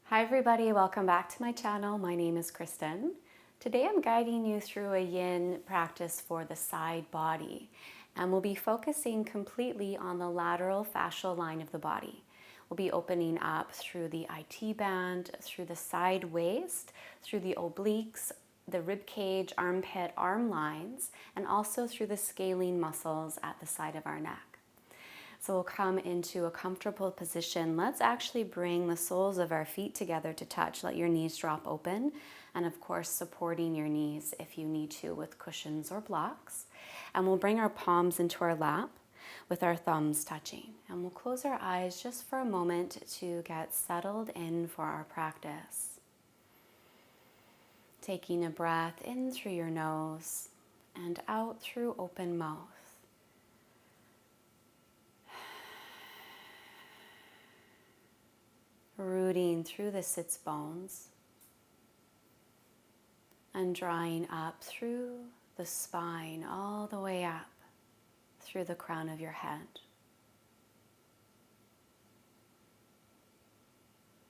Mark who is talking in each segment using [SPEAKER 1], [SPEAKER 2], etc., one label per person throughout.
[SPEAKER 1] Hi everybody, welcome back to my channel. My name is Kristen. Today I'm guiding you through a yin practice for the side body, and we'll be focusing completely on the lateral fascial line of the body. We'll be opening up through the IT band, through the side waist, through the obliques, the ribcage, armpit, arm lines, and also through the scalene muscles at the side of our neck. So we'll come into a comfortable position. Let's actually bring the soles of our feet together to touch. Let your knees drop open. And of course, supporting your knees if you need to with cushions or blocks. And we'll bring our palms into our lap with our thumbs touching. And we'll close our eyes just for a moment to get settled in for our practice. Taking a breath in through your nose and out through open mouth. Rooting through the sits bones and drawing up through the spine all the way up through the crown of your head.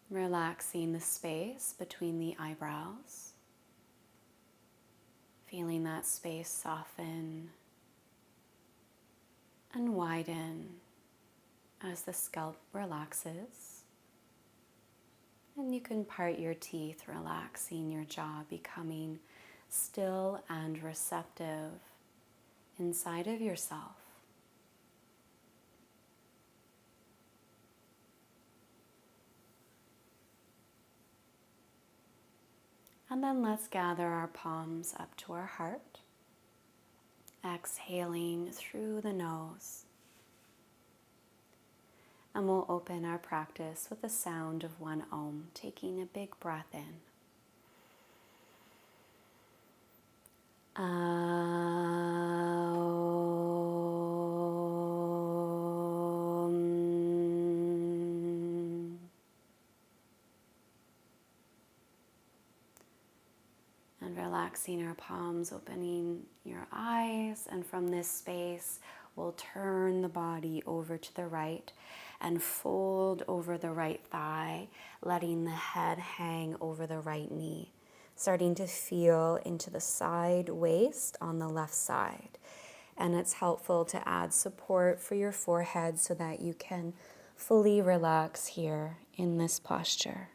[SPEAKER 1] Relaxing the space between the eyebrows, feeling that space soften and widen as the scalp relaxes. And you can part your teeth, relaxing your jaw, becoming still and receptive inside of yourself. And then let's gather our palms up to our heart, exhaling through the nose. And we'll open our practice with the sound of one Om, taking a big breath in. Om. And relaxing our palms, opening your eyes, and from this space, we'll turn the body over to the right and fold over the right thigh, letting the head hang over the right knee, starting to feel into the side waist on the left side. And it's helpful to add support for your forehead so that you can fully relax here in this posture.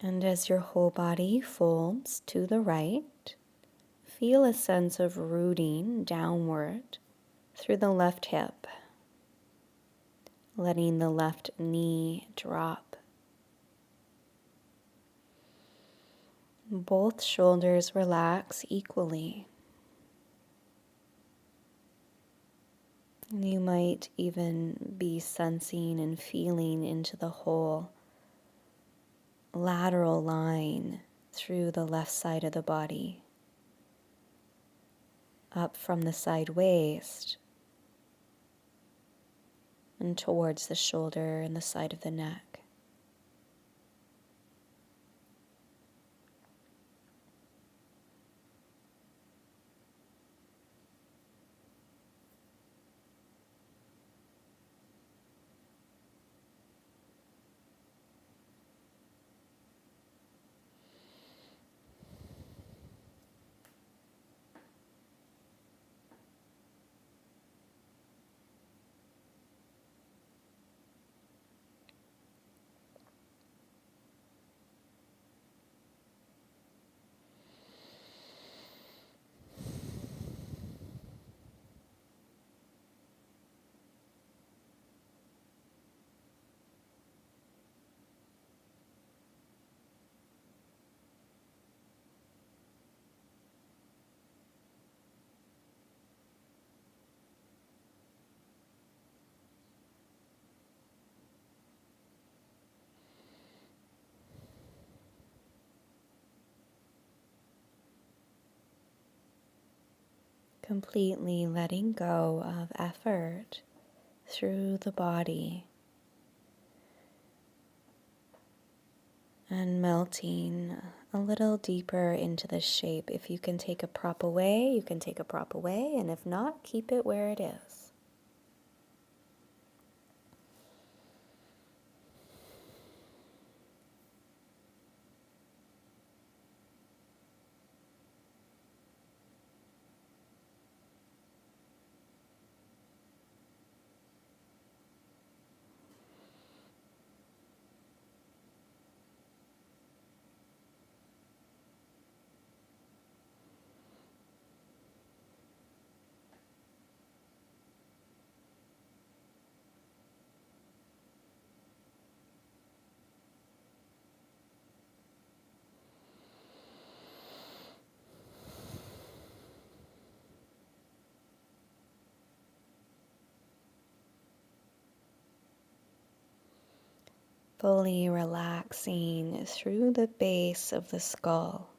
[SPEAKER 1] And as your whole body folds to the right, feel a sense of rooting downward through the left hip, letting the left knee drop. Both shoulders relax equally. You might even be sensing and feeling into the whole lateral line through the left side of the body, up from the side waist and towards the shoulder and the side of the neck. Completely letting go of effort through the body and melting a little deeper into the shape. If you can take a prop away, you can take a prop away, and if not, keep it where it is. Fully relaxing through the base of the skull.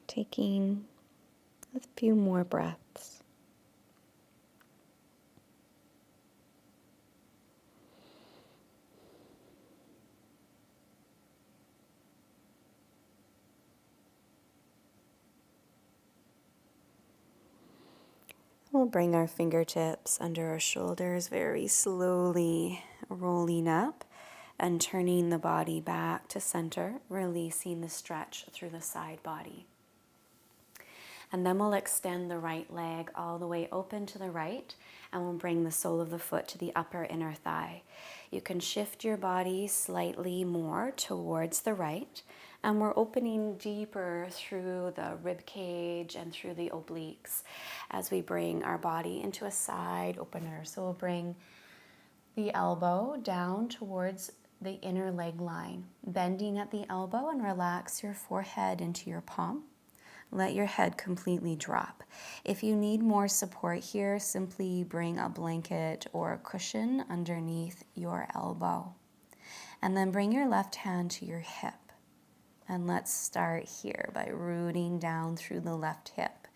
[SPEAKER 1] Taking a few more breaths. We'll bring our fingertips under our shoulders, very slowly rolling up and turning the body back to center, releasing the stretch through the side body. And then we'll extend the right leg all the way open to the right, and we'll bring the sole of the foot to the upper inner thigh. You can shift your body slightly more towards the right, and we're opening deeper through the rib cage and through the obliques as we bring our body into a side opener. So we'll bring the elbow down towards the inner leg line, bending at the elbow, and relax your forehead into your palm. Let your head completely drop. If you need more support here, simply bring a blanket or a cushion underneath your elbow. And then bring your left hand to your hip. And let's start here by rooting down through the left hip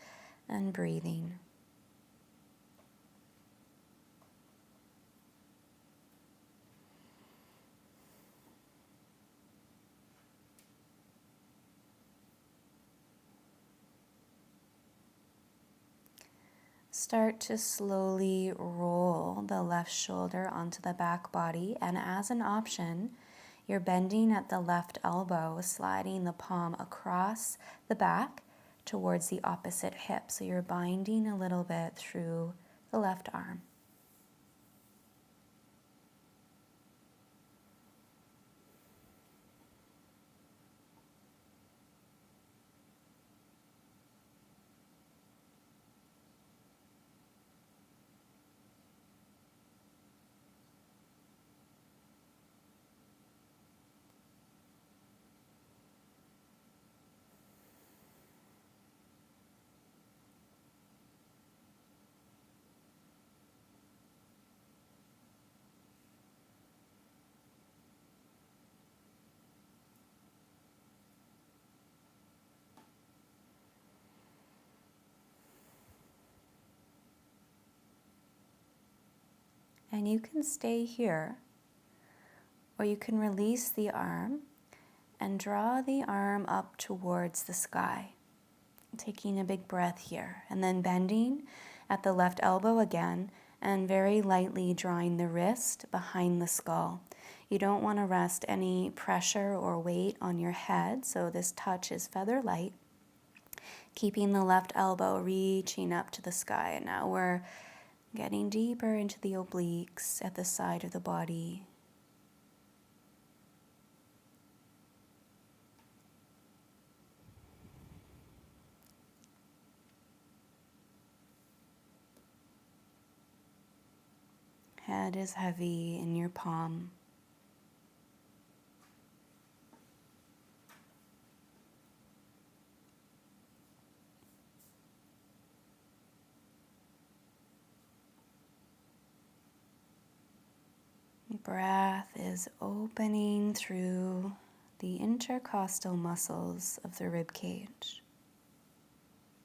[SPEAKER 1] and breathing. Start to slowly roll the left shoulder onto the back body, and as an option, you're bending at the left elbow, sliding the palm across the back towards the opposite hip. So you're binding a little bit through the left arm. And you can stay here, or you can release the arm and draw the arm up towards the sky. Taking a big breath here, and then bending at the left elbow again, and very lightly drawing the wrist behind the skull. You don't want to rest any pressure or weight on your head, so this touch is feather light. Keeping the left elbow reaching up to the sky. And now we're getting deeper into the obliques at the side of the body. Head is heavy in your palm. Breath is opening through the intercostal muscles of the rib cage,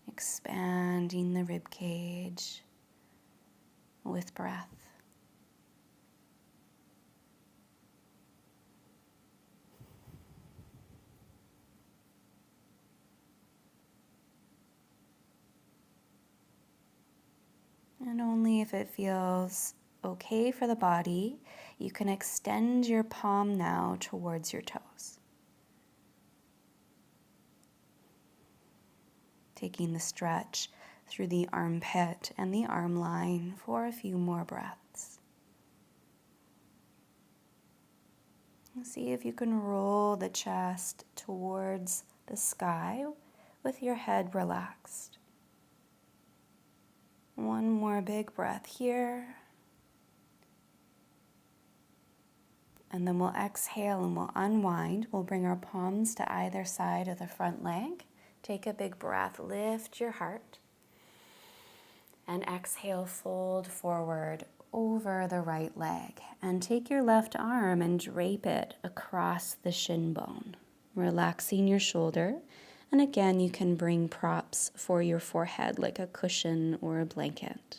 [SPEAKER 1] expanding the rib cage with breath. if it feels okay for the body, you can extend your palm now towards your toes. Taking the stretch through the armpit and the arm line for a few more breaths. And see if you can roll the chest towards the sky with your head relaxed. One more big breath here. And then we'll exhale and we'll unwind. We'll bring our palms to either side of the front leg. Take a big breath, lift your heart. And exhale, fold forward over the right leg. And take your left arm and drape it across the shin bone, relaxing your shoulder. And again, you can bring props for your forehead like a cushion or a blanket.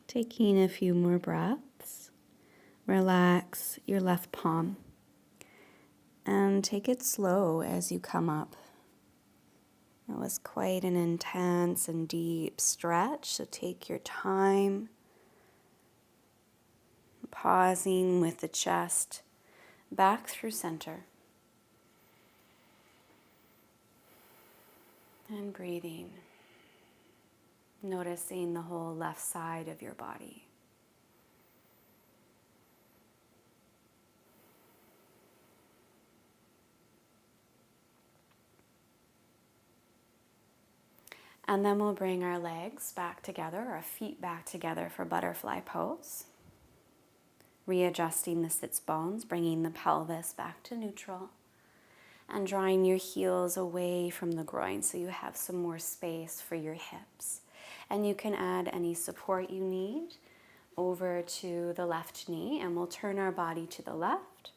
[SPEAKER 1] Taking a few more breaths, relax your left palm and take it slow as you come up. That was quite an intense and deep stretch, so take your time, pausing with the chest back through center and breathing. Noticing the whole left side of your body. And then we'll bring our legs back together, our feet back together for butterfly pose. Readjusting the sits bones, bringing the pelvis back to neutral. And drawing your heels away from the groin so you have some more space for your hips. And you can add any support you need over to the left knee, and we'll turn our body to the left,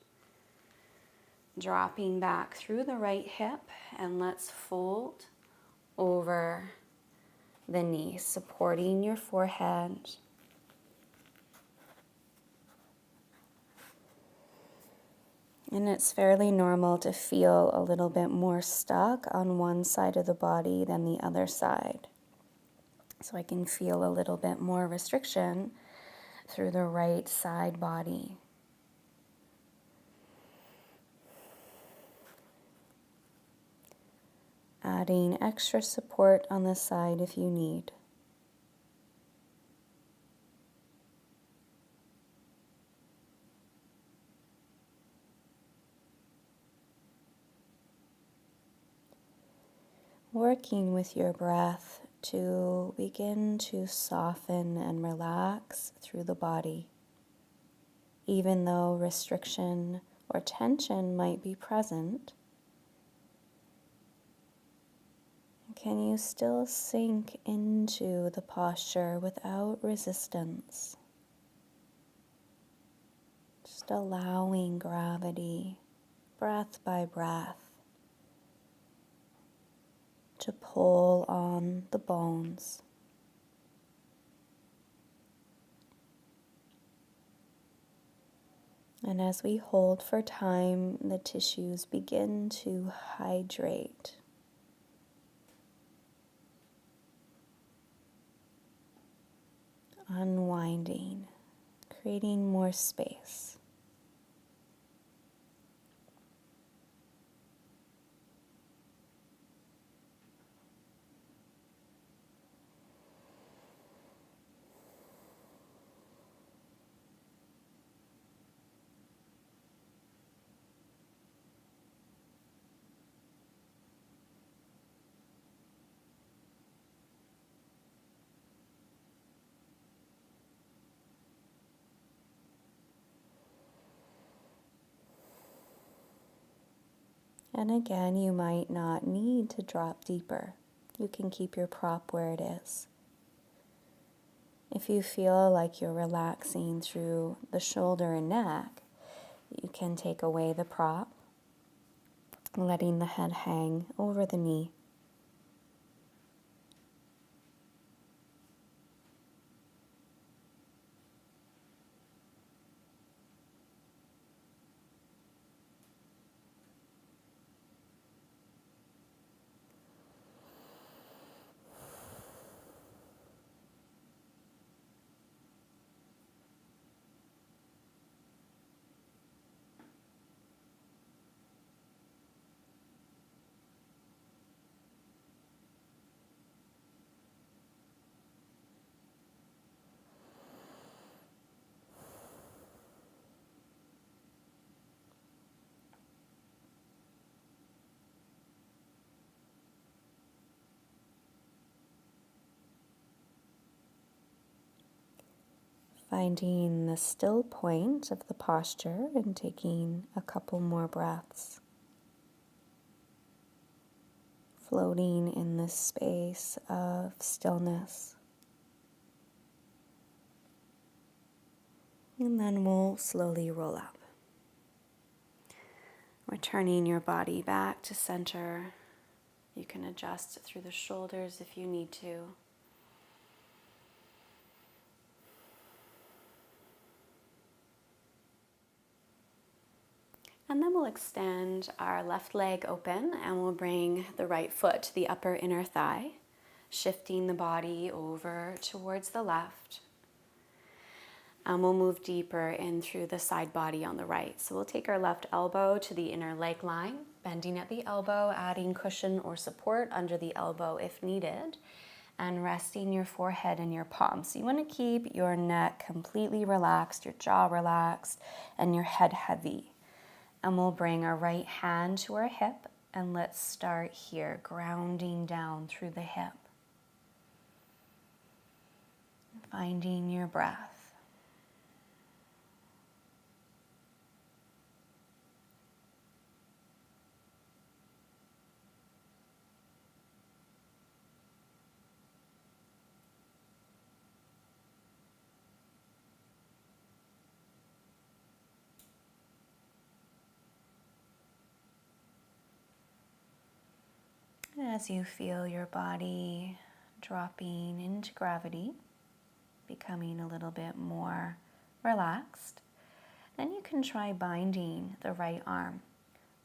[SPEAKER 1] dropping back through the right hip, and let's fold over the knee, supporting your forehead. And it's fairly normal to feel a little bit more stuck on one side of the body than the other side. So I can feel a little bit more restriction through the right side body. Adding extra support on the side if you need. Working with your breath to begin to soften and relax through the body, even though restriction or tension might be present. Can you still sink into the posture without resistance? Just allowing gravity, breath by breath, to pull on the bones. And as we hold for time, the tissues begin to hydrate. Unwinding, creating more space. And again, you might not need to drop deeper. You can keep your prop where it is. If you feel like you're relaxing through the shoulder and neck, you can take away the prop, letting the head hang over the knee. Finding the still point of the posture and taking a couple more breaths. Floating in this space of stillness. And then we'll slowly roll up. Returning your body back to center. You can adjust through the shoulders if you need to. And then we'll extend our left leg open and we'll bring the right foot to the upper inner thigh, shifting the body over towards the left. And we'll move deeper in through the side body on the right. So we'll take our left elbow to the inner leg line, bending at the elbow, adding cushion or support under the elbow if needed, and resting your forehead in your palms. So you want to keep your neck completely relaxed, your jaw relaxed, and your head heavy. And we'll bring our right hand to our hip, and let's start here, grounding down through the hip. Finding your breath. As you feel your body dropping into gravity, becoming a little bit more relaxed, then you can try binding the right arm,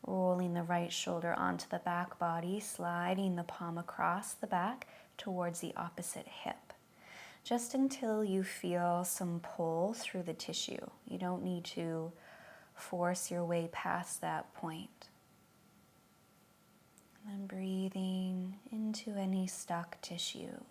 [SPEAKER 1] rolling the right shoulder onto the back body, sliding the palm across the back towards the opposite hip, just until you feel some pull through the tissue. You don't need to force your way past that point. And breathing into any stuck tissue.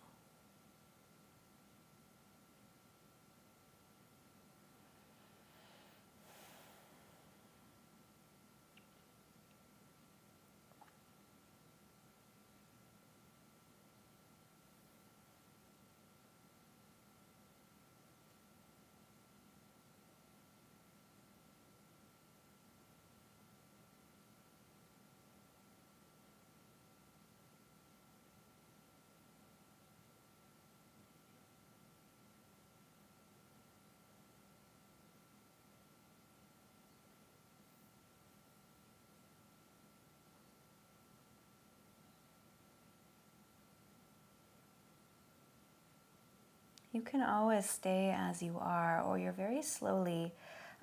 [SPEAKER 1] You can always stay as you are, or you're very slowly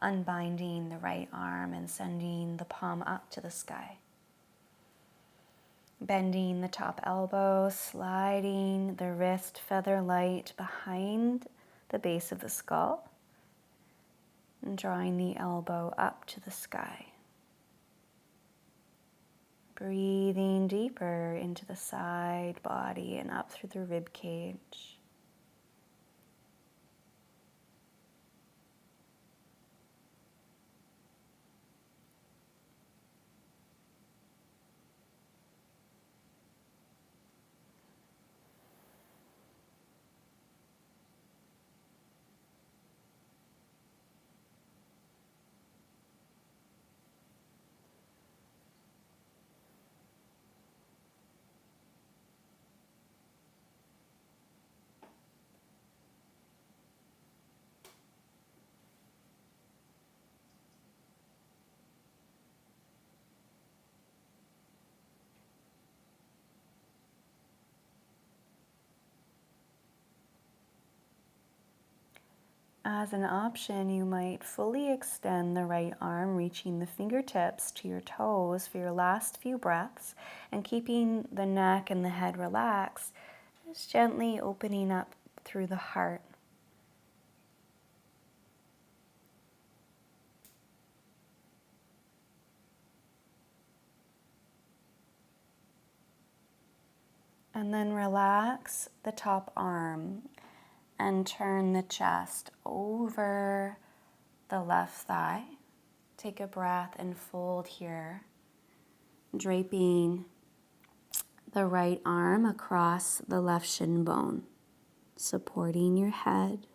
[SPEAKER 1] unbinding the right arm and sending the palm up to the sky. Bending the top elbow, sliding the wrist feather light behind the base of the skull, and drawing the elbow up to the sky. Breathing deeper into the side body and up through the rib cage. As an option, you might fully extend the right arm, reaching the fingertips to your toes for your last few breaths, and keeping the neck and the head relaxed, just gently opening up through the heart. And then relax the top arm and turn the chest over the left thigh. Take a breath and fold here, draping the right arm across the left shin bone, supporting your head.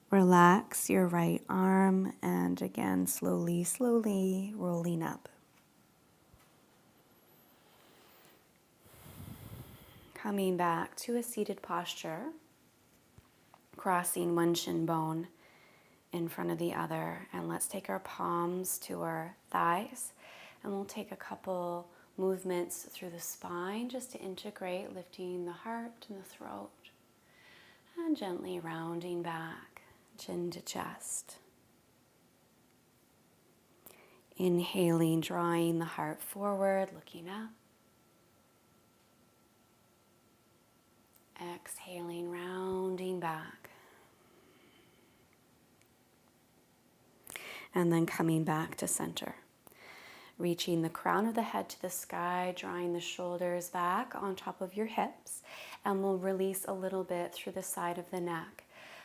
[SPEAKER 1] Relax your right arm and again, slowly rolling up. Coming back to a seated posture, crossing one shin bone in front of the other. And let's take our palms to our thighs, and we'll take a couple movements through the spine just to integrate, lifting the heart and the throat, and gently rounding back, chin to chest. Inhaling, drawing the heart forward, looking up. Exhaling, rounding back. And then coming back to center. Reaching the crown of the head to the sky, drawing the shoulders back on top of your hips, and we'll release a little bit through the side of the neck.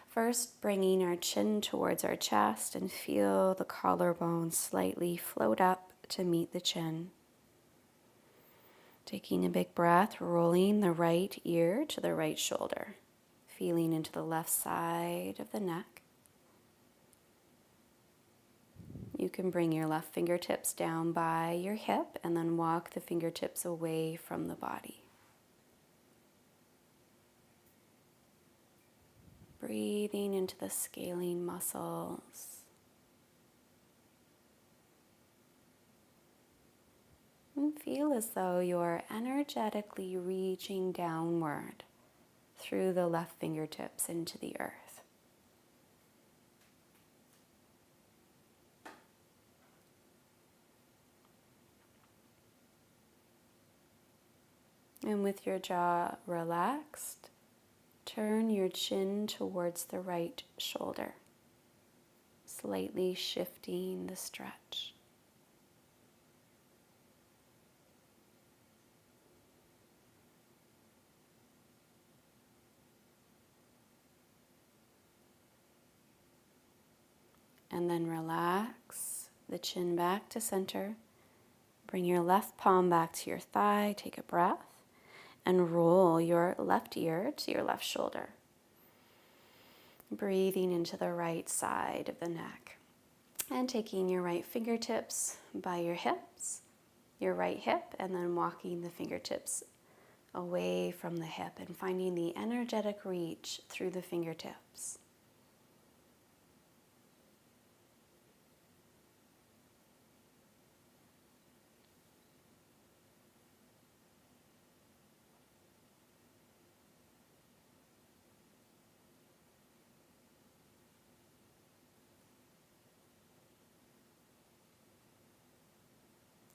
[SPEAKER 1] First, bringing our chin towards our chest and feel the collarbone slightly float up to meet the chin. Taking a big breath, rolling the right ear to the right shoulder, feeling into the left side of the neck. You can bring your left fingertips down by your hip and then walk the fingertips away from the body. Breathing into the scalene muscles. And feel as though you're energetically reaching downward through the left fingertips into the earth. And with your jaw relaxed, turn your chin towards the right shoulder, slightly shifting the stretch. And then relax the chin back to center. Bring your left palm back to your thigh. Take a breath and roll your left ear to your left shoulder. Breathing into the right side of the neck. And taking your right fingertips by your hips, your right hip, and then walking the fingertips away from the hip and finding the energetic reach through the fingertips.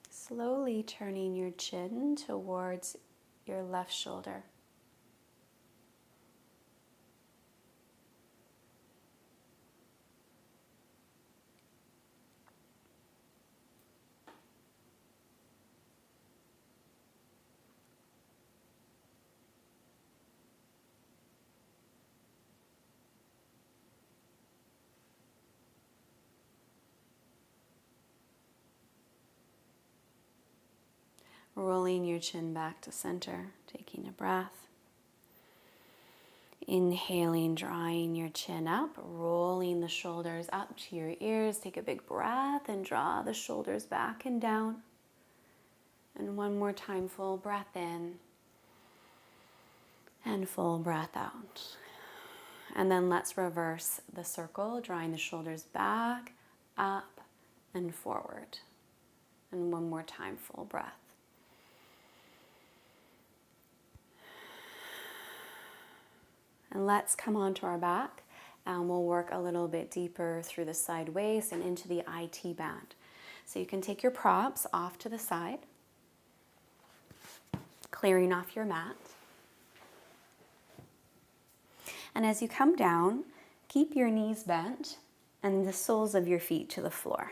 [SPEAKER 1] Slowly turning your chin towards your left shoulder. Rolling your chin back to center, taking a breath. Inhaling, drawing your chin up, rolling the shoulders up to your ears. Take a big breath and draw the shoulders back and down. And one more time, full breath in and full breath out. And then let's reverse the circle, drawing the shoulders back, up, and forward. And one more time, full breath. And let's come onto our back and we'll work a little bit deeper through the side waist and into the IT band. So you can take your props off to the side, clearing off your mat. And as you come down, keep your knees bent and the soles of your feet to the floor.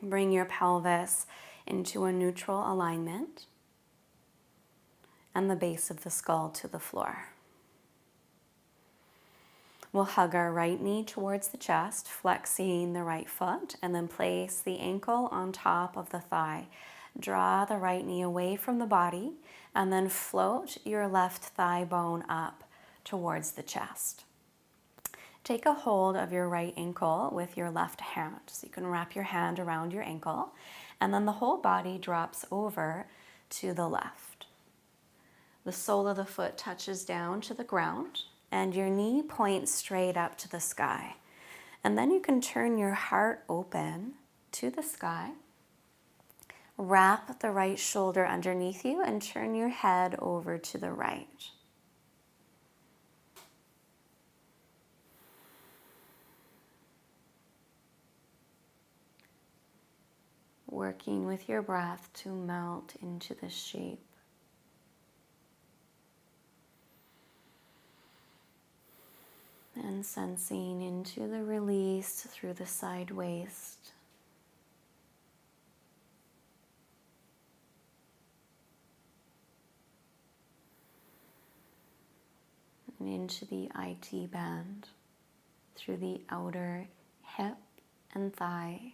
[SPEAKER 1] Bring your pelvis into a neutral alignment and the base of the skull to the floor. We'll hug our right knee towards the chest, flexing the right foot, and then place the ankle on top of the thigh. Draw the right knee away from the body and then float your left thigh bone up towards the chest. Take a hold of your right ankle with your left hand. So you can wrap your hand around your ankle, and then the whole body drops over to the left. The sole of the foot touches down to the ground, and your knee points straight up to the sky. And then you can turn your heart open to the sky. Wrap the right shoulder underneath you and turn your head over to the right. Working with your breath to melt into the shape. And sensing into the release through the side waist. And into the IT band through the outer hip and thigh.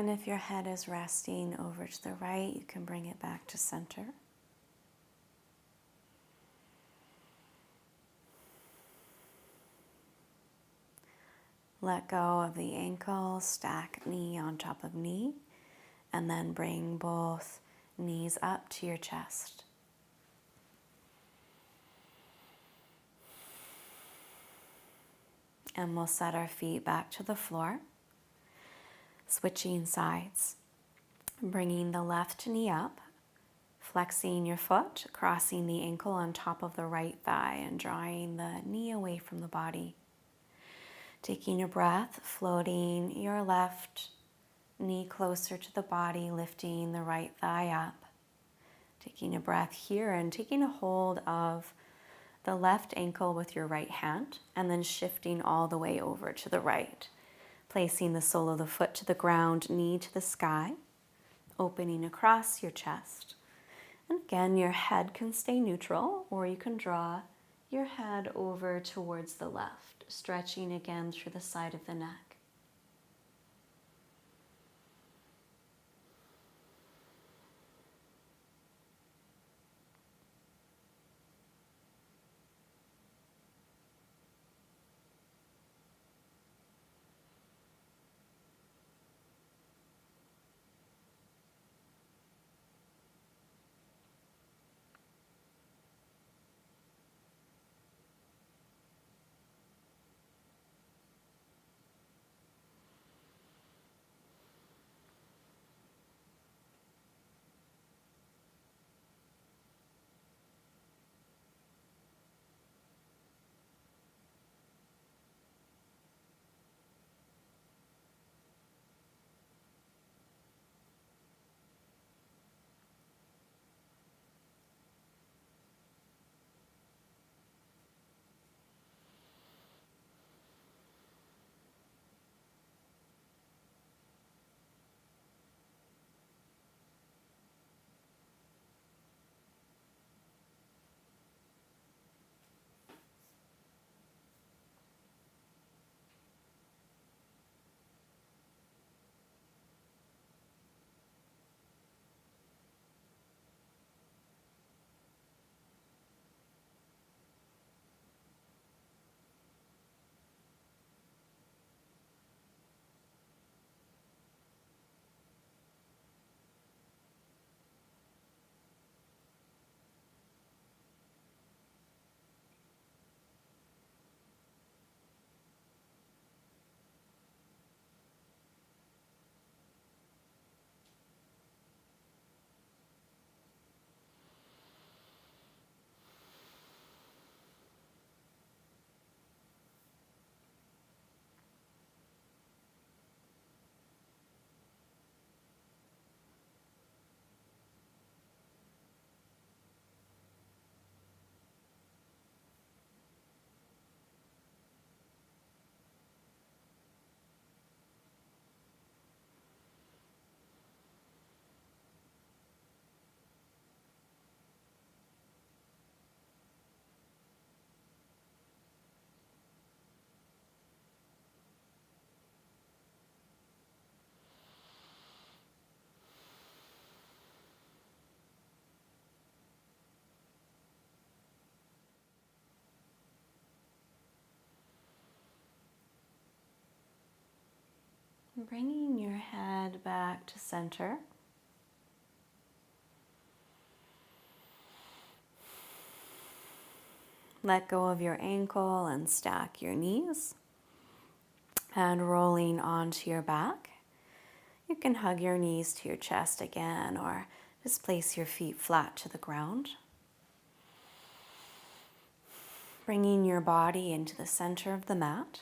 [SPEAKER 1] And if your head is resting over to the right, you can bring it back to center. Let go of the ankle, stack knee on top of knee, and then bring both knees up to your chest. And we'll set our feet back to the floor, switching sides, bringing the left knee up, flexing your foot, crossing the ankle on top of the right thigh and drawing the knee away from the body. Taking a breath, floating your left knee closer to the body, lifting the right thigh up. Taking a breath here and taking a hold of the left ankle with your right hand and then shifting all the way over to the right. Placing the sole of the foot to the ground, knee to the sky, opening across your chest. And again, your head can stay neutral, or you can draw your head over towards the left, stretching again through the side of the neck. Bringing your head back to center. Let go of your ankle and stack your knees. And rolling onto your back. You can hug your knees to your chest again, or just place your feet flat to the ground. Bringing your body into the center of the mat.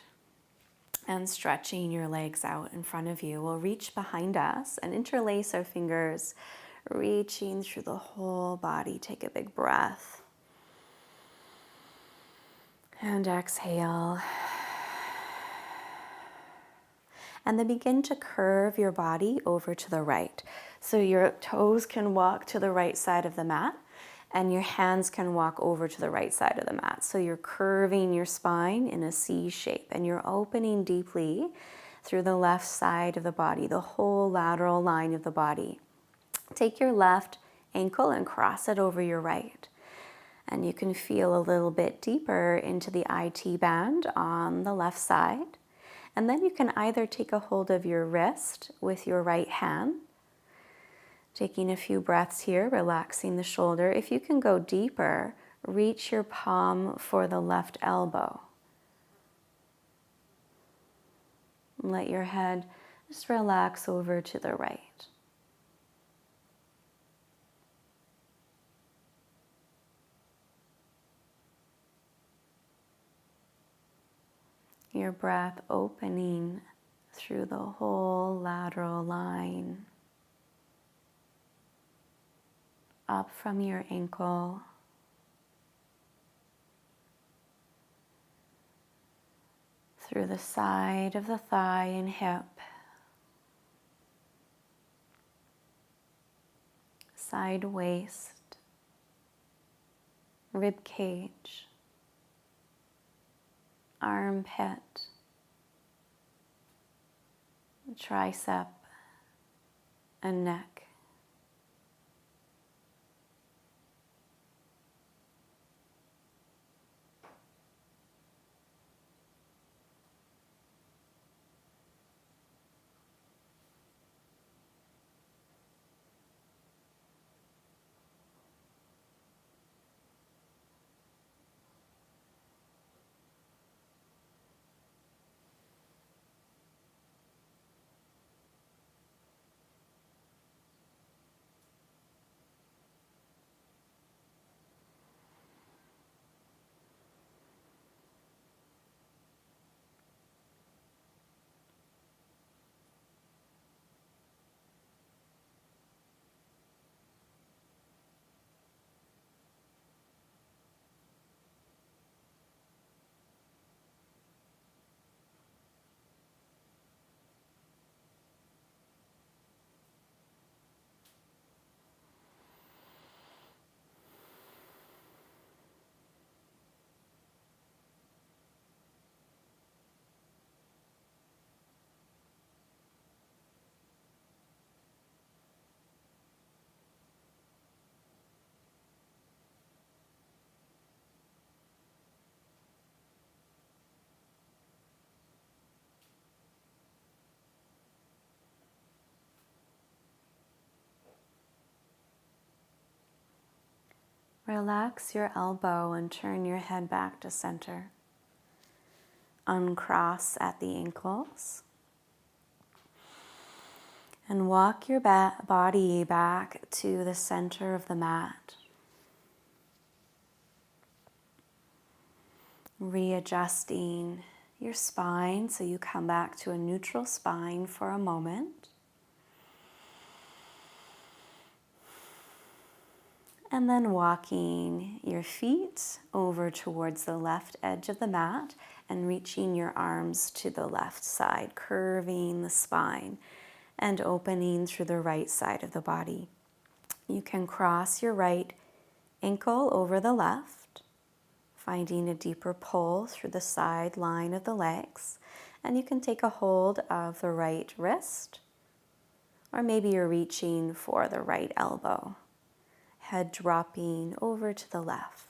[SPEAKER 1] And stretching your legs out in front of you. We'll reach behind us and interlace our fingers, reaching through the whole body. Take a big breath. And exhale. And then begin to curve your body over to the right. So your toes can walk to the right side of the mat, and your hands can walk over to the right side of the mat. So you're curving your spine in a C shape, and you're opening deeply through the left side of the body, the whole lateral line of the body. Take your left ankle and cross it over your right. And you can feel a little bit deeper into the IT band on the left side. And then you can either take a hold of your wrist with your right hand, taking a few breaths here, relaxing the shoulder. If you can go deeper, reach your palm for the left elbow. Let your head just relax over to the right. Your breath opening through the whole lateral line, up from your ankle, through the side of the thigh and hip, side waist, rib cage, armpit, tricep, and neck. Relax your elbow and turn your head back to center. Uncross at the ankles. And walk your body back to the center of the mat. Readjusting your spine so you come back to a neutral spine for a moment. And then walking your feet over towards the left edge of the mat and reaching your arms to the left side, curving the spine and opening through the right side of the body. You can cross your right ankle over the left, finding a deeper pull through the side line of the legs. And you can take a hold of the right wrist, or maybe you're reaching for the right elbow. Head dropping over to the left.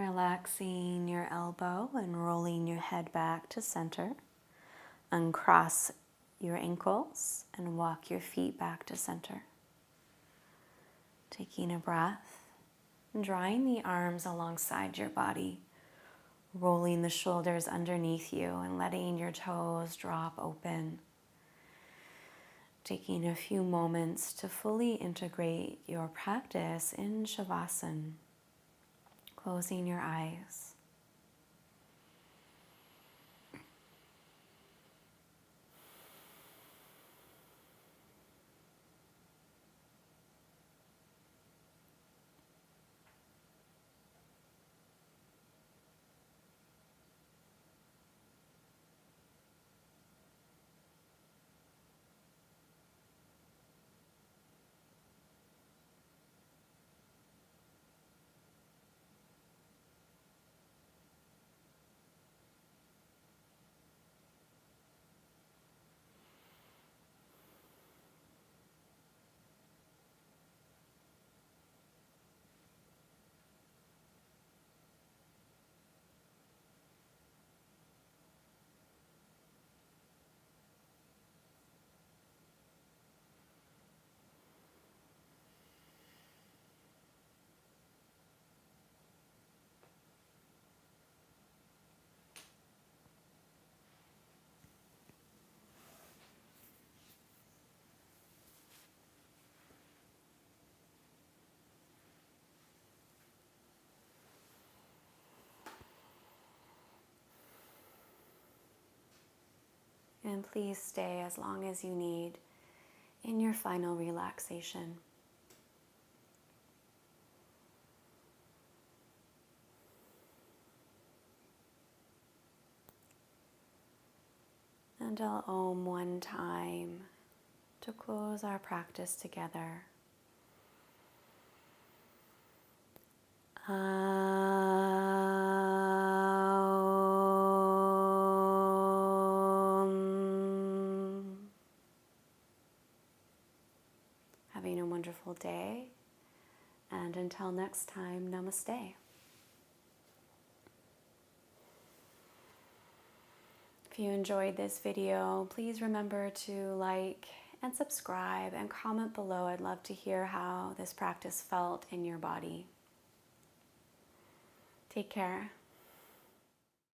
[SPEAKER 1] Relaxing your elbow and rolling your head back to center. Uncross your ankles and walk your feet back to center. Taking a breath and drawing the arms alongside your body, rolling the shoulders underneath you and letting your toes drop open. Taking a few moments to fully integrate your practice in Shavasana. Closing your eyes. And please stay as long as you need in your final relaxation. And I'll Om one time to close our practice together. Having a wonderful day, and until next time, Namaste. If you enjoyed this video, please remember to like and subscribe and comment below. I'd love to hear how this practice felt in your body. Take care.